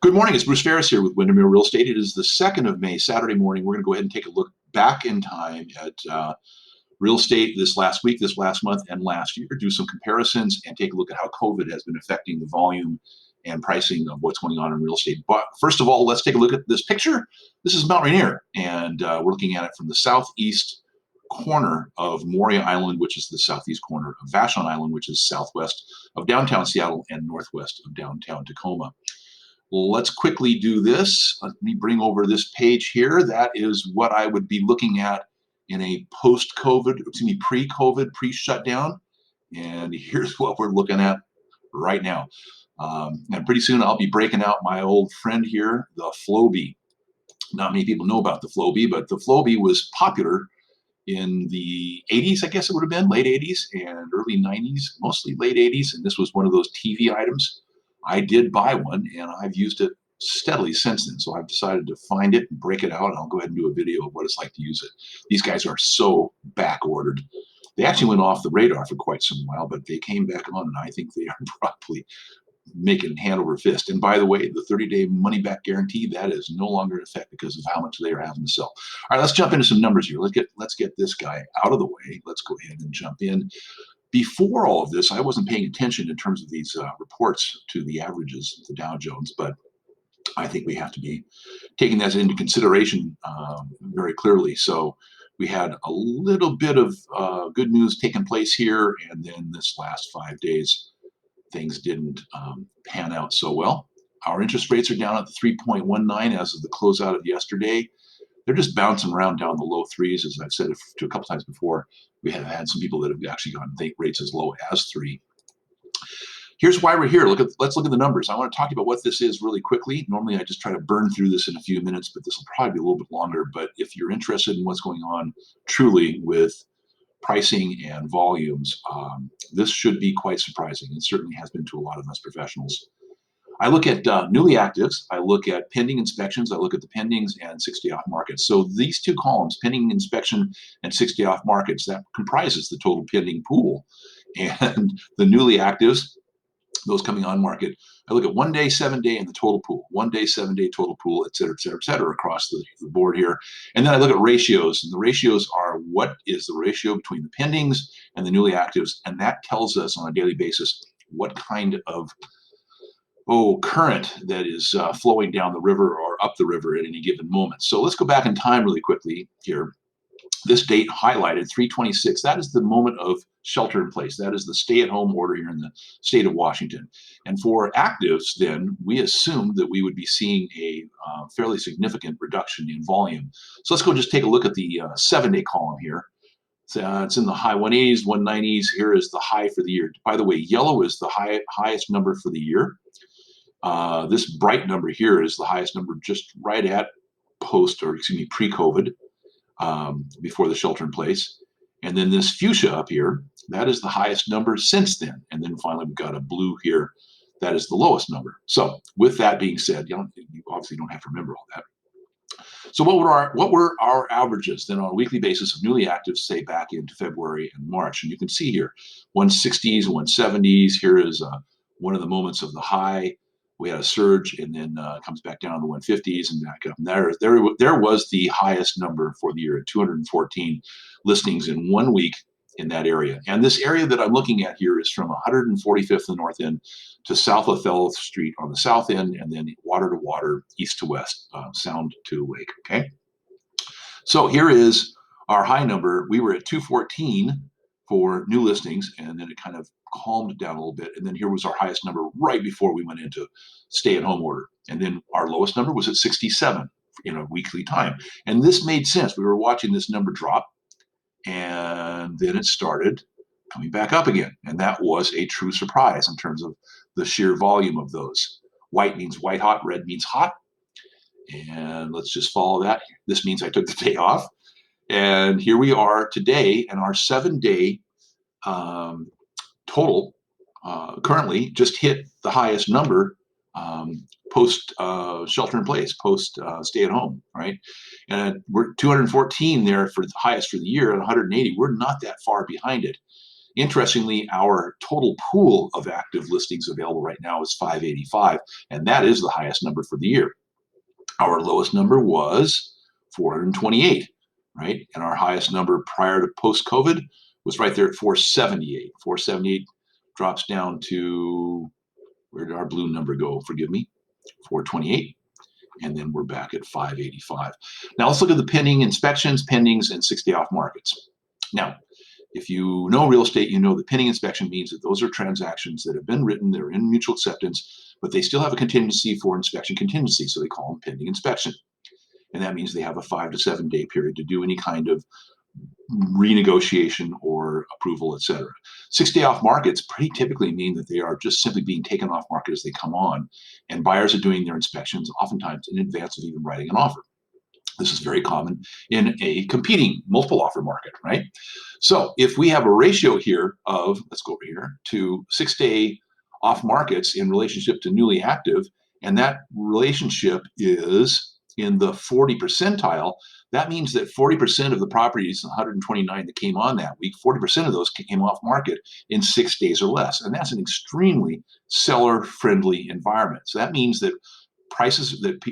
Good morning, it's Bruce Phares here with Windermere Real Estate. It is the 2nd of May, Saturday morning. We're going to go ahead and take a look back in time at real estate this last week, this last month, and last year. Do some comparisons and take a look at how COVID has been affecting the volume and pricing of what's going on in real estate. But first of all, let's take a look at this picture. This is Mount Rainier, and we're looking at it from the southeast corner of Moria Island, which is the southeast corner of Vashon Island, which is southwest of downtown Seattle and northwest of downtown Tacoma. Let's quickly do this. Let me bring over this page here. That is what I would be looking at in a pre-COVID, pre-shutdown. And here's what we're looking at right now. And pretty soon I'll be breaking out my old friend here, the Flowbee. Not many people know about the Flowbee, but the Flowbee was popular in the 80s, I guess it would have been, late 80s and early 90s, mostly late 80s. And this was one of those TV items. I did buy one, and I've used it steadily since then. So I've decided to find it and break it out, and I'll go ahead and do a video of what it's like to use it. These guys are so back ordered. They actually went off the radar for quite some while, but they came back on, and I think they are probably making hand over fist. And by the way, the 30-day money-back guarantee, that is no longer in effect because of how much they are having to sell. All right, let's jump into some numbers here. Let's get this guy out of the way. Let's go ahead and jump in. Before all of this, I wasn't paying attention in terms of these reports to the averages, the Dow Jones, but I think we have to be taking that into consideration very clearly. So we had a little bit of good news taking place here, and then this last 5 days, things didn't pan out so well. Our interest rates are down at the 3.19 as of the closeout of yesterday. They're just bouncing around down the low threes, as I've said to a couple times before. We have had some people that have actually gotten rates as low as 3. Here's why we're here. Let's look at the numbers. I want to talk about what this is really quickly. Normally, I just try to burn through this in a few minutes, but this will probably be a little bit longer. But if you're interested in what's going on truly with pricing and volumes, this should be quite surprising. It certainly has been to a lot of us professionals. I look at newly actives, I look at pending inspections, I look at the pendings and 60 off markets. So these two columns, pending inspection and 60 off markets, that comprises the total pending pool. And the newly actives, those coming on market, I look at 1 day, 7 day, and the total pool. 1 day, 7 day, total pool, et cetera, across the board here. And then I look at ratios, and the ratios are what is the ratio between the pendings and the newly actives, and that tells us on a daily basis what kind of current that is flowing down the river or up the river at any given moment. So let's go back in time really quickly here. This date highlighted 3/26. That is the moment of shelter in place. That is the stay-at-home order here in the state of Washington. And for actives, then we assumed that we would be seeing a fairly significant reduction in volume. So let's go just take a look at the 7-day column here. It's in the high 180s, 190s. Here is the high for the year. By the way, yellow is the highest number for the year. This bright number here is the highest number just right at pre-COVID, before the shelter in place. And then this fuchsia up here, that is the highest number since then. And then finally we've got a blue here, that is the lowest number. So with that being said, you obviously don't have to remember all that. So what were our averages then on a weekly basis of newly active, say back into February and March? And you can see here 160s, 170s. Here is one of the moments of the high. We had a surge, and then comes back down to 150s and back up. And there was the highest number for the year at 214 listings in 1 week in that area. And this area that I'm looking at here is from 145th in the north end to south of Othello Street on the south end, and then water to water, east to west, sound to lake. Okay. So here is our high number. We were at 214 for new listings, and then it kind of calmed down a little bit. And then here was our highest number right before we went into stay-at-home order. And then our lowest number was at 67 in a weekly time. And this made sense. We were watching this number drop, and then it started coming back up again. And that was a true surprise in terms of the sheer volume of those. White means white hot, red means hot. And let's just follow that. This means I took the day off. And here we are today, and our 7-day total currently just hit the highest number post shelter in place, post stay at home, right? And we're 214 there for the highest for the year, and 180. We're not that far behind it. Interestingly, our total pool of active listings available right now is 585, and that is the highest number for the year. Our lowest number was 428, right? And our highest number prior to post-COVID was right there at 478. 478 drops down to, where did our blue number go? Forgive me, 428. And then we're back at 585. Now let's look at the pending inspections, pendings, and 6-day off markets. Now, if you know real estate, you know that pending inspection means that those are transactions that have been written, they're in mutual acceptance, but they still have a contingency for inspection contingency, so they call them pending inspection. And that means they have a 5 to 7 day period to do any kind of renegotiation or approval, etc. 6-day off markets pretty typically mean that they are just simply being taken off market as they come on, and buyers are doing their inspections oftentimes in advance of even writing an offer. This is very common in a competing multiple offer market, right? So if we have a ratio here of, let's go over here, to 6-day off markets in relationship to newly active, and that relationship is in the 40 percentile, that means that 40% of the properties, 129 that came on that week, 40% of those came off market in 6 days or less. And that's an extremely seller-friendly environment. So that means that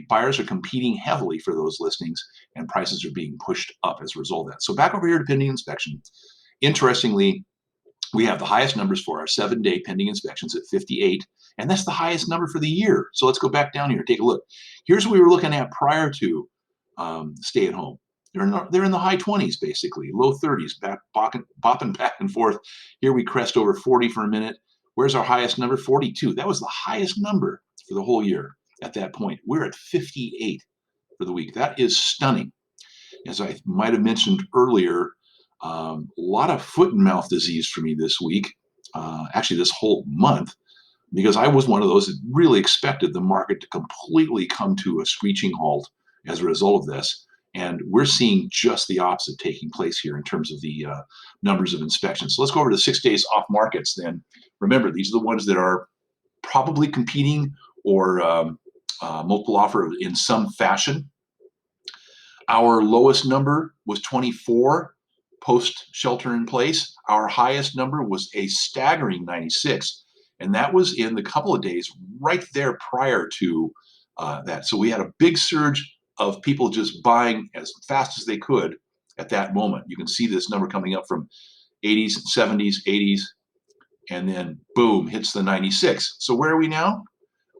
buyers are competing heavily for those listings, and prices are being pushed up as a result of that. So back over here to pending inspection. Interestingly, we have the highest numbers for our 7-day pending inspections at 58, and that's the highest number for the year. So let's go back down here, take a look. Here's what we were looking at prior to stay at home. They're in the high 20s, basically, low 30s, bopping back and forth. Here we crest over 40 for a minute. Where's our highest number? 42. That was the highest number for the whole year. At that point, we're at 58 for the week. That is stunning. As I might have mentioned earlier, a lot of foot and mouth disease for me this week, actually this whole month, because I was one of those that really expected the market to completely come to a screeching halt as a result of this. And we're seeing just the opposite taking place here in terms of the numbers of inspections. So let's go over to 6 days off markets then. Remember, these are the ones that are probably competing or multiple offer in some fashion. Our lowest number was 24 post shelter in place. Our highest number was a staggering 96, and that was in the couple of days right there prior to that. So we had a big surge of people just buying as fast as they could at that moment. You can see this number coming up from 80s, 70s, 80s, and then boom, hits the 96. So where are we now?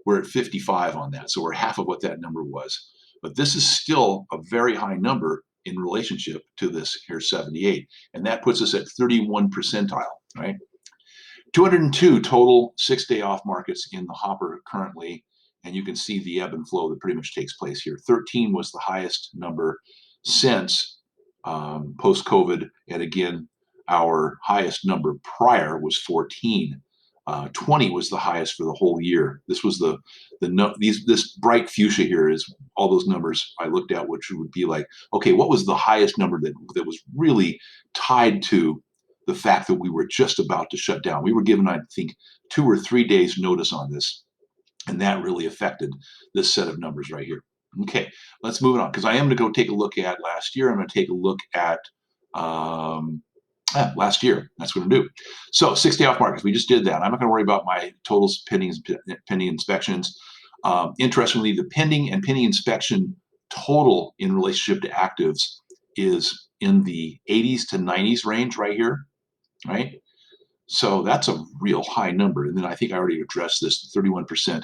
We're at 55 on that. So we're half of what that number was. But this is still a very high number in relationship to this here 78. And that puts us at 31 percentile, right? 202 total 6-day off markets in the hopper currently. And you can see the ebb and flow that pretty much takes place here. 13 was the highest number since post-COVID. And again, our highest number prior was 14. 20 was the highest for the whole year. This was this bright fuchsia here is all those numbers I looked at, which would be like, okay, what was the highest number that was really tied to the fact that we were just about to shut down? We were given, I think, 2 or 3 days notice on this, and that really affected this set of numbers right here. Okay, let's move on, because I am going to go take a look at last year. I'm going to take a look at last year. That's what I'm doing. So 6-day off markets, we just did that. I'm not going to worry about my totals, pending inspections. Interestingly, the pending and pending inspection total in relationship to actives is in the 80s to 90s range right here, right? So that's a real high number. And then I think I already addressed this, 31%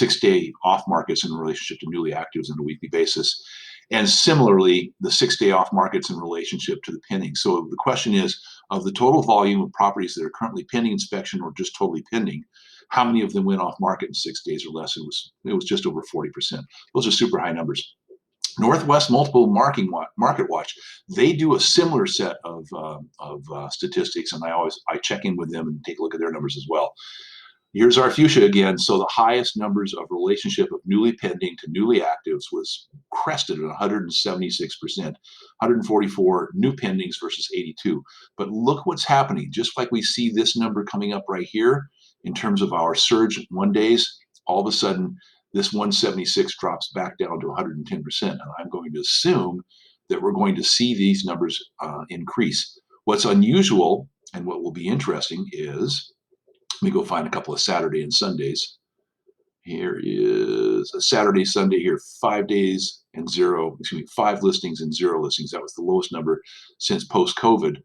6-day off markets in relationship to newly actives on a weekly basis. And similarly, the 6-day off markets in relationship to the pending. So the question is, of the total volume of properties that are currently pending inspection or just totally pending, how many of them went off market in 6 days or less? It was just over 40%. Those are super high numbers. Northwest Multiple Market Watch, they do a similar set of statistics, and I check in with them and take a look at their numbers as well. Here's our fuchsia again. So the highest numbers of relationship of newly pending to newly actives was crested at 176%, 144 new pendings versus 82. But look what's happening. Just like we see this number coming up right here in terms of our surge 1 days, all of a sudden this 176 drops back down to 110%. And I'm going to assume that we're going to see these numbers increase. What's unusual And what will be interesting is, let me go find a couple of Saturday and Sundays. Here is a Saturday, Sunday here, 5 days and 5 listings and 0 listings. That was the lowest number since post-COVID.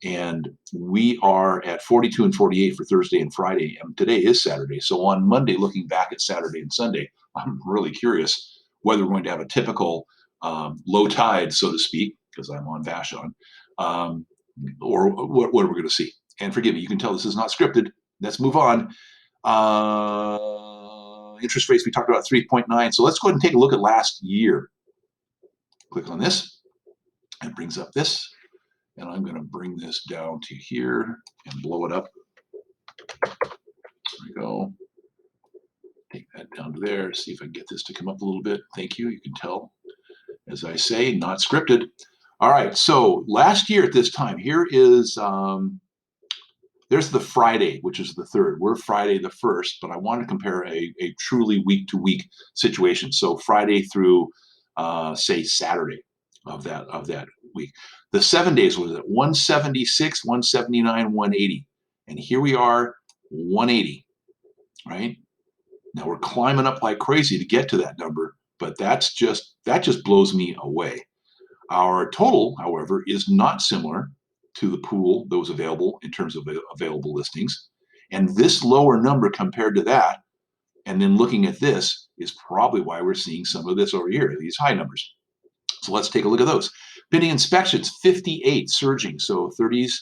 And we are at 42 and 48 for Thursday and Friday. And today is Saturday. So on Monday, looking back at Saturday and Sunday, I'm really curious whether we're going to have a typical low tide, so to speak, because I'm on Vashon, or what are we going to see? And forgive me, you can tell this is not scripted. Let's move on. Interest rates, we talked about 3.9. So let's go ahead and take a look at last year. Click on this. It brings up this. And I'm going to bring this down to here and blow it up. There we go. Take that down to there. See if I can get this to come up a little bit. Thank you. You can tell, as I say, not scripted. All right. So last year at this time, here is, there's the Friday, which is the 3rd. We're Friday the 1st, but I want to compare a truly week-to-week situation. So Friday through, say, Saturday of that week. The 7 days was at 176, 179, 180. And here we are, 180, right? Now we're climbing up like crazy to get to that number, but that just blows me away. Our total, however, is not similar to the pool that was available in terms of available listings. And this lower number compared to that, and then looking at this, is probably why we're seeing some of this over here, these high numbers. So let's take a look at those. Pending inspections, 58 surging. So 30s,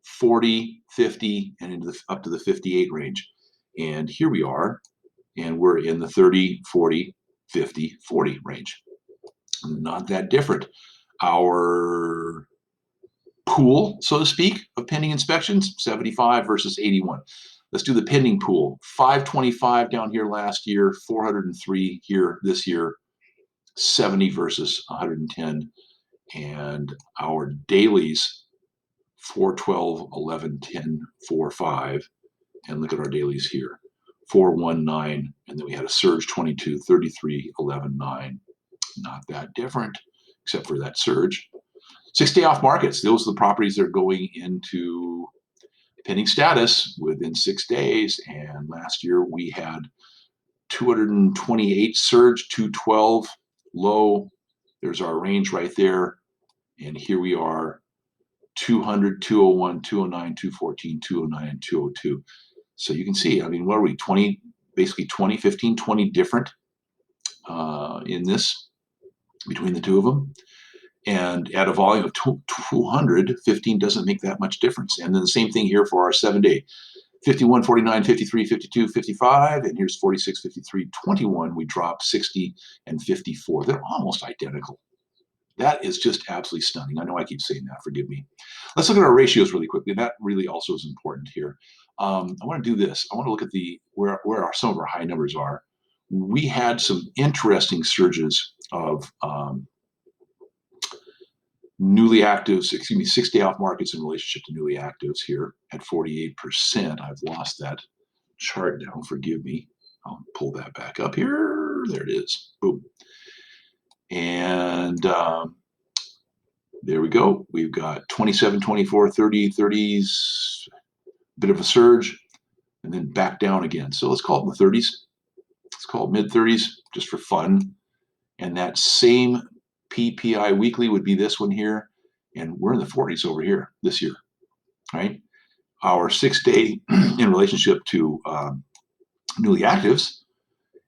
40, 50, and into up to the 58 range. And here we are, and we're in the 30, 40, 50, 40 range. Not that different. Our pool, so to speak, of pending inspections, 75 versus 81. Let's do the pending pool. 525 down here last year, 403 here this year, 70 versus 110. And our dailies, 412, 11, 10, 4, 5. And look at our dailies here, 4, 1, 9. And then we had a surge, 22, 33, 11, 9. Not that different, except for that surge. 6-day off markets. Those are the properties that are going into pending status within 6 days. And last year we had 228 surge, 212 low. There's our range right there. And here we are, 200, 201, 209, 214, 209, and 202. So you can see, I mean, what are we, 20, basically 20, 15, 20 different in this, between the two of them. And at a volume of 200, 15 doesn't make that much difference. And then the same thing here for our 7-day. 51, 49, 53, 52, 55, and here's 46, 53, 21. We dropped 60 and 54. They're almost identical. That is just absolutely stunning. I know I keep saying that, forgive me. Let's look at our ratios really quickly. That really also is important here. I want to do this. I want to look at where some of our high numbers are. We had some interesting surges of newly actives, 6-day off markets in relationship to newly actives here at 48%. I've lost that chart now, forgive me. I'll pull that back up here. There it is. Boom. And there we go. We've got 27, 24, 30, 30s, bit of a surge, and then back down again. So let's call it in the 30s. Let's call it mid-30s just for fun. And that same PPI weekly would be this one here. And we're in the 40s over here this year, right? Our 6-day in relationship to newly actives,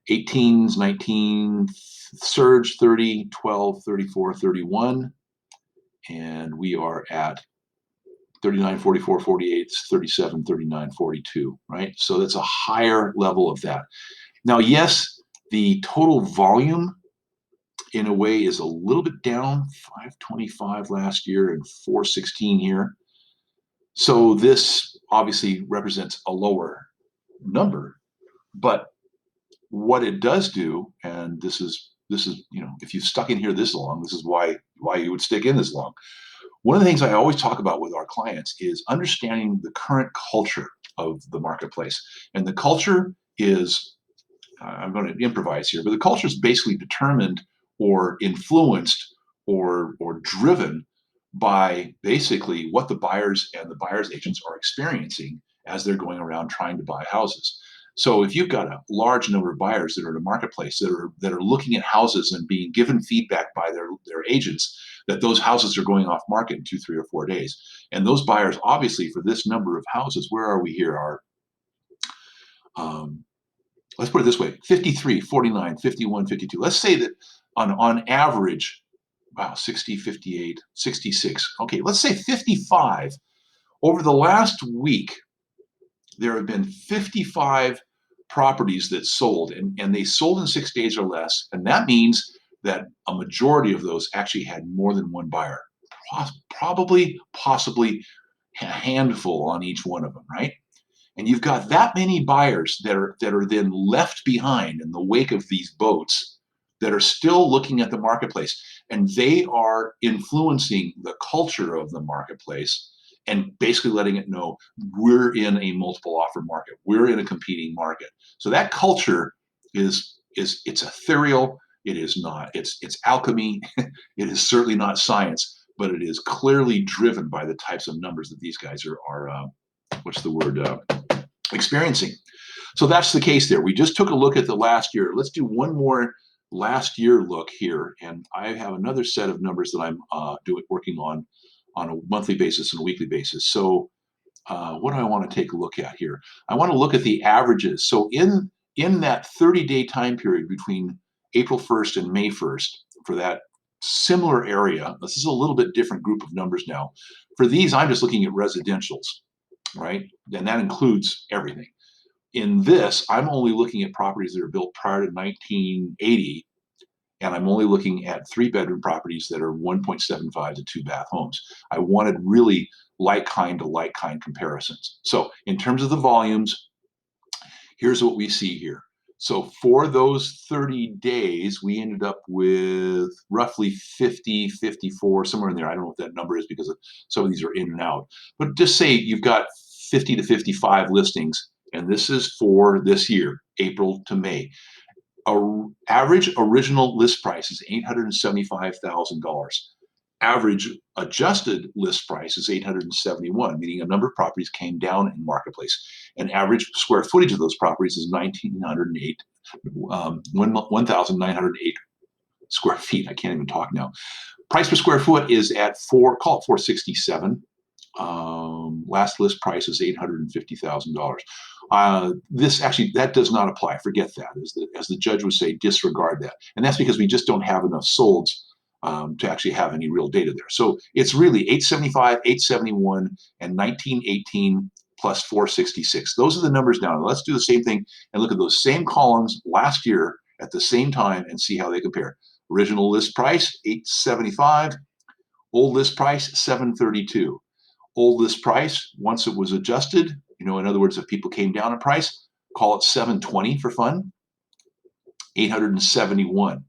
18s, 19, surge, 30, 12, 34, 31. And we are at 39, 44, 48, 37, 39, 42, right? So that's a higher level of that. Now, yes, the total volume in a way is a little bit down, 525 last year and 416 here. So this obviously represents a lower number, but what it does do, and this is, you know, if you've stuck in here this long, this is why you would stick in this long. One of the things I always talk about with our clients is understanding the current culture of the marketplace. And the culture is, I'm going to improvise here, but the culture is basically determined or influenced or driven by basically what the buyers and the buyers agents are experiencing as they're going around trying to buy houses. So if you've got a large number of buyers that are in a marketplace that are looking at houses and being given feedback by their agents that those houses are going off market in 2, 3, or 4 days, and those buyers obviously for this number of houses, where are we here? Are let's put it this way: 53, 49, 51, 52. Let's say that on average, wow, 60, 58, 66. Okay, let's say 55. Over the last week, there have been 55 properties that sold, and they sold in 6 days or less. And that means that a majority of those actually had more than one buyer, probably, possibly a handful on each one of them, right? And you've got that many buyers that are then left behind in the wake of these boats that are still looking at the marketplace, and they are influencing the culture of the marketplace and basically letting it know we're in a multiple offer market, we're in a competing market. So that culture is it's ethereal. It is not. It's alchemy. It is certainly not science, but it is clearly driven by the types of numbers that these guys are what's the word, experiencing. So that's the case there. We just took a look at the last year. Let's do one more last year look here. And I have another set of numbers that I'm working on a monthly basis and a weekly basis. So what do I want to take a look at here? I want to look at the averages. So in that 30-day time period between April 1st and May 1st, for that similar area, this is a little bit different group of numbers now. For these, I'm just looking at residentials, right? And that includes everything. In this, I'm only looking at properties that are built prior to 1980, and I'm only looking at 3-bedroom properties that are 1.75 to 2-bath homes. I wanted really like kind to like kind comparisons. So in terms of the volumes, here's what we see here. So for those 30 days, we ended up with roughly 50, 54, somewhere in there. I don't know what that number is because some of these are in and out. But just say you've got 50 to 55 listings, and this is for this year, April to May. Average original list price is $875,000. Average adjusted list price is 871, meaning a number of properties came down in marketplace. And average square footage of those properties is 1,908 square feet. I can't even talk now. Price per square foot is at call it 467. Last list price is $850,000. This actually, that does not apply. Forget that. As the judge would say, disregard that. And that's because we just don't have enough solds to actually have any real data there. So it's really 875, 871, and 1918 plus 466. Those are the numbers now. Let's do the same thing and look at those same columns last year at the same time and see how they compare. Original list price, 875. Old list price, 732. Old list price, once it was adjusted, in other words, if people came down in price, call it 720 for fun, 871.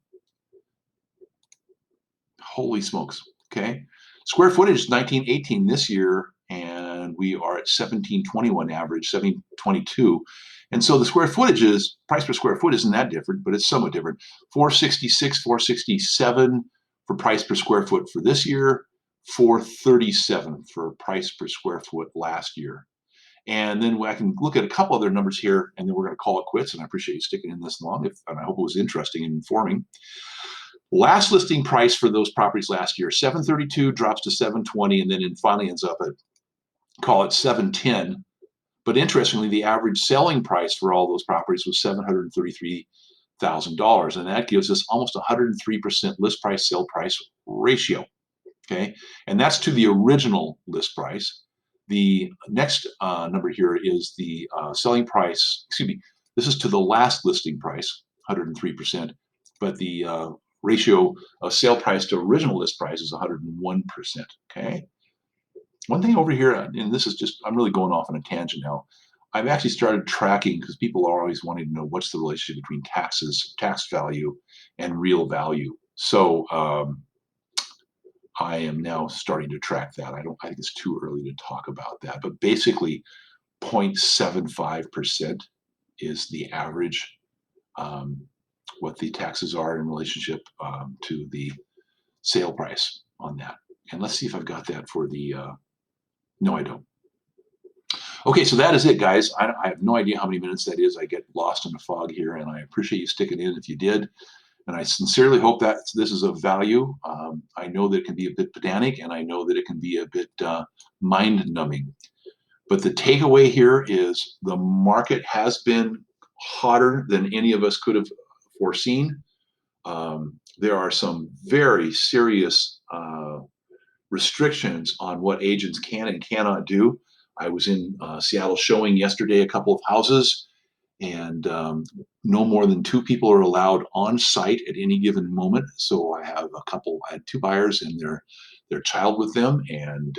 Holy smokes. Okay. Square footage, 1918 this year, and we are at 1721 average, 1722. And so the square footage price per square foot isn't that different, but it's somewhat different. 466, 467 for price per square foot for this year, 437 for price per square foot last year. And then I can look at a couple other numbers here, and then we're going to call it quits. And I appreciate you sticking in this long, and I hope it was interesting and informing. Last listing price for those properties last year, 732 drops to 720, and then it finally ends up at, call it 710. But interestingly, the average selling price for all those properties was $733,000, and that gives us almost 103% list price sale price ratio. Okay, and that's to the original list price. The next number here is the selling price. Excuse me. This is to the last listing price, 103%, but the ratio of sale price to original list price is 101%. Okay. One thing over here, and this is just, I'm really going off on a tangent now. I've actually started tracking because people are always wanting to know what's the relationship between taxes, tax value, and real value. So I am now starting to track that. I think it's too early to talk about that, but basically 0.75% is the average, what the taxes are in relationship to the sale price on that. And let's see if I've got that for the, no, I don't. Okay, so that is it, guys. I have no idea how many minutes that is. I get lost in the fog here, and I appreciate you sticking in if you did. And I sincerely hope that this is of value. I know that it can be a bit pedantic, and I know that it can be a bit mind-numbing. But the takeaway here is the market has been hotter than any of us could have foreseen. There are some very serious restrictions on what agents can and cannot do. I was in Seattle showing yesterday a couple of houses, and no more than 2 people are allowed on site at any given moment. So I had 2 buyers and their child with them, and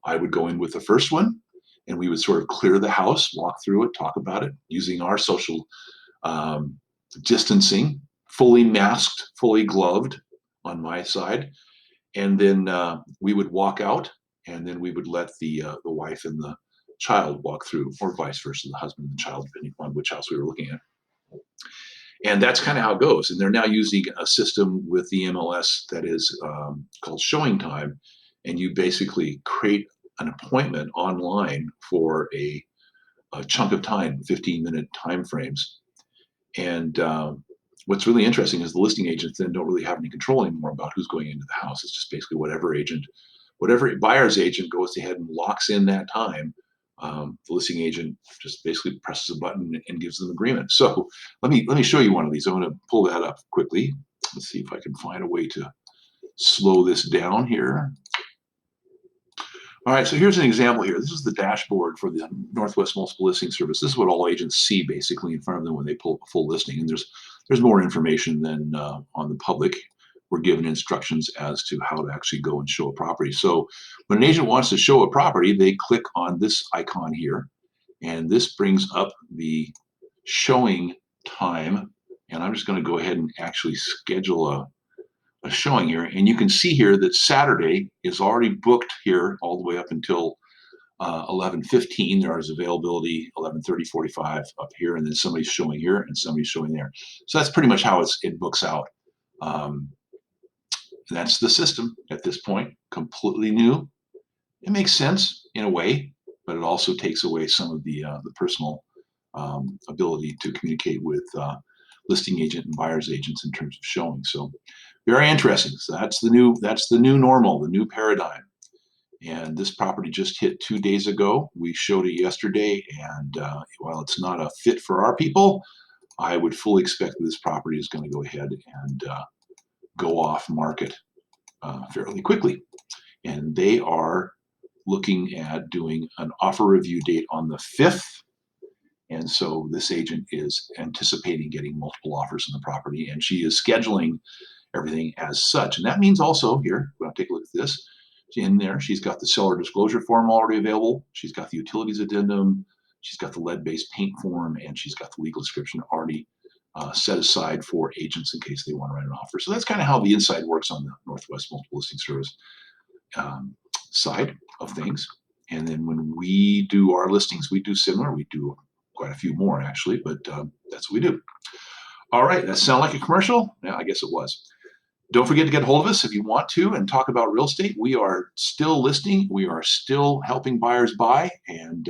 I would go in with the first one, and we would sort of clear the house, walk through it, talk about it, using our social distancing, fully masked, fully gloved on my side. And then we would walk out, and then we would let the wife and the child walk through, or vice versa, the husband and the child, depending on which house we were looking at. And that's kind of how it goes. And they're now using a system with the MLS that is called Showing Time, and you basically create an appointment online for a chunk of time, 15-minute time frames. And what's really interesting is the listing agents then don't really have any control anymore about who's going into the house. It's just basically whatever buyer's agent goes ahead and locks in that time. The listing agent just basically presses a button and gives them agreement. So let me show you one of these. I'm going to pull that up quickly. Let's see if I can find a way to slow this down here. All right, so here's an example here. This is the dashboard for the Northwest Multiple Listing Service. This is what all agents see basically in front of them when they pull up a full listing. And there's more information than on the public. We're given instructions as to how to actually go and show a property. So when an agent wants to show a property, they click on this icon here, and this brings up the showing time. And I'm just going to go ahead and actually schedule a showing here, and you can see here that Saturday is already booked here all the way up until 11:15. There is availability 11:30, 45 up here, and then somebody's showing here and somebody's showing there. So that's pretty much how it books out. That's the system at this point, completely new. It makes sense in a way, but it also takes away some of the personal ability to communicate with listing agent and buyer's agents in terms of showing. So very interesting. So that's the new normal, the new paradigm. And this property just hit 2 days ago. We showed it yesterday, and while it's not a fit for our people, I would fully expect that this property is going to go ahead and go off market fairly quickly. And they are looking at doing an offer review date on the 5th. And so this agent is anticipating getting multiple offers on the property, and she is scheduling everything as such. And that means also here, we're going to take a look at this. In there, she's got the seller disclosure form already available. She's got the utilities addendum. She's got the lead-based paint form, and she's got the legal description already set aside for agents in case they want to write an offer. So that's kind of how the inside works on the Northwest Multiple Listing Service side of things. And then when we do our listings, we do similar. We do quite a few more actually, but that's what we do. All right, that sound like a commercial? Yeah, I guess it was. Don't forget to get a hold of us if you want to and talk about real estate. We are still listing. We are still helping buyers buy, and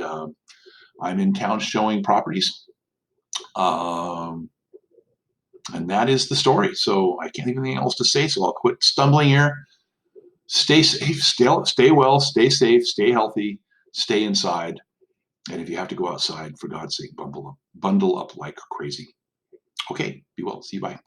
I'm in town showing properties. And that is the story. So I can't think of anything else to say, so I'll quit stumbling here. Stay safe, stay well, stay safe, stay healthy, stay inside. And if you have to go outside, for God's sake, bundle up like crazy. Okay, be well. See you. Bye.